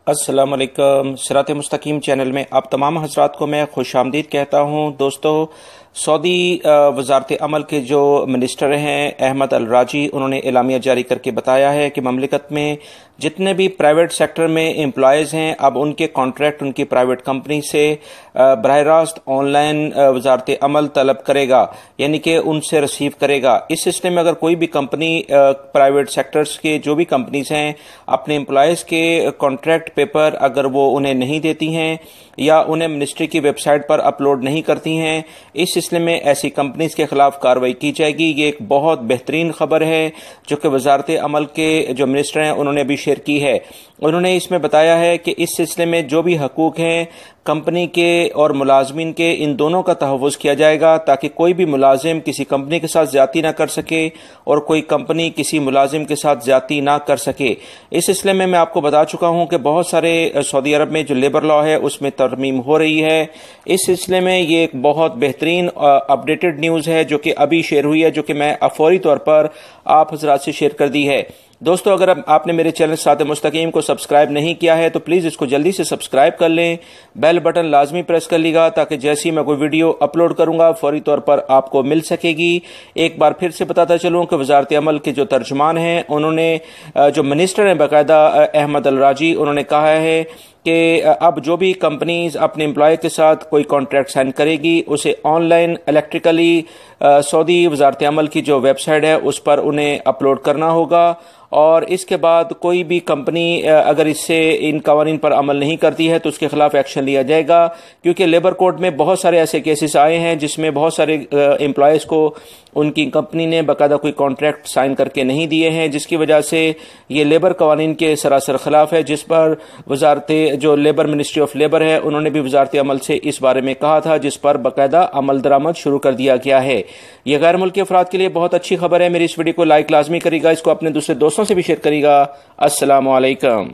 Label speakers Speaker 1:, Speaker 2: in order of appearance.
Speaker 1: अस्सलाम वालेकुम। सिरात मुस्तकीम चैनल में आप तमाम हजरात को मैं खुश आमदीद कहता हूँ। दोस्तों, सऊदी वजारत अमल के जो मिनिस्टर हैं अहमद अल राजी, उन्होंने एलामिया जारी करके बताया है कि ममलिकत में जितने भी प्राइवेट सेक्टर में एम्प्लॉयज़ हैं, अब उनके कॉन्ट्रैक्ट उनकी प्राइवेट कंपनी से बराह रास्त ऑनलाइन वजारत अमल तलब करेगा, यानी कि उनसे रिसीव करेगा। इस सिलसिले में अगर कोई भी कंपनी प्राइवेट सेक्टर्स के जो भी कंपनीज हैं अपने एम्प्लॉयज़ के कॉन्ट्रैक्ट पेपर अगर वो उन्हें नहीं देती हैं या उन्हें मिनिस्ट्री की वेबसाइट पर अपलोड नहीं करती हैं, इस सिलसिले में ऐसी कंपनीज के खिलाफ कार्रवाई की जाएगी। ये एक बहुत बेहतरीन खबर है जो कि वजारत अमल के जो मिनिस्टर हैं उन्होंने अभी शेयर की है। उन्होंने इसमें बताया है कि इस सिलसिले में जो भी हकूक हैं कंपनी के और मुलाजमीन के, इन दोनों का तहव्वुज़ किया जाएगा ताकि कोई भी मुलाजिम किसी कंपनी के साथ ज्यादती ना कर सके और कोई कंपनी किसी मुलाजिम के साथ ज्यादती ना कर सके। इस सिलसिले में मैं आपको बता चुका हूं कि बहुत सारे सऊदी अरब में जो लेबर लॉ है उसमें तरमीम हो रही है। इस सिलसिले में ये एक बहुत बेहतरीन अपडेटेड न्यूज़ है जो कि अभी शेयर हुई है, जो कि मैं फौरी तौर पर आप हजरात से शेयर कर दी है। दोस्तों, अगर आपने मेरे चैनल सिरात मुस्तकीम को सब्सक्राइब नहीं किया है तो प्लीज़ इसको जल्दी से सब्सक्राइब कर लें, बेल बटन लाजमी प्रेस कर लीजिएगा ताकि जैसे ही मैं कोई वीडियो अपलोड करूंगा फौरी तौर पर आपको मिल सकेगी। एक बार फिर से बताता चलूं कि वजारत अमल के जो तर्जुमान हैं, उन्होंने जो मिनिस्टर हैं बाकायदा अहमद अल राजी, उन्होंने कहा है कि अब जो भी कंपनीज अपने एम्प्लॉय के साथ कोई कॉन्ट्रैक्ट साइन करेगी उसे ऑनलाइन इलेक्ट्रिकली सऊदी वजारत अमल की जो वेबसाइट है उस पर उन्हें अपलोड करना होगा। और इसके बाद कोई भी कंपनी अगर इससे इन कवानीन पर अमल नहीं करती है तो उसके खिलाफ एक्शन लिया जाएगा, क्योंकि लेबर कोड में बहुत सारे ऐसे केसेस आए हैं जिसमें बहुत सारे एम्प्लॉयज़ को उनकी कंपनी ने बाकायदा कोई कॉन्ट्रैक्ट साइन करके नहीं दिए हैं, जिसकी वजह से ये लेबर कवानीन के सरासर खिलाफ है, जिस पर वजारत जो लेबर मिनिस्ट्री ऑफ लेबर है उन्होंने भी वजारत अमल से इस बारे में कहा था, जिस पर बाकायदा अमल दरामद शुरू कर दिया गया है। यह गैर मुल्की अफराद के लिए बहुत अच्छी खबर है। मेरी इस वीडियो को लाइक लाजमी करेगा, इसको अपने दूसरे दोस्तों से भी शेयर करेगा। अस्सलाम वालेकुम।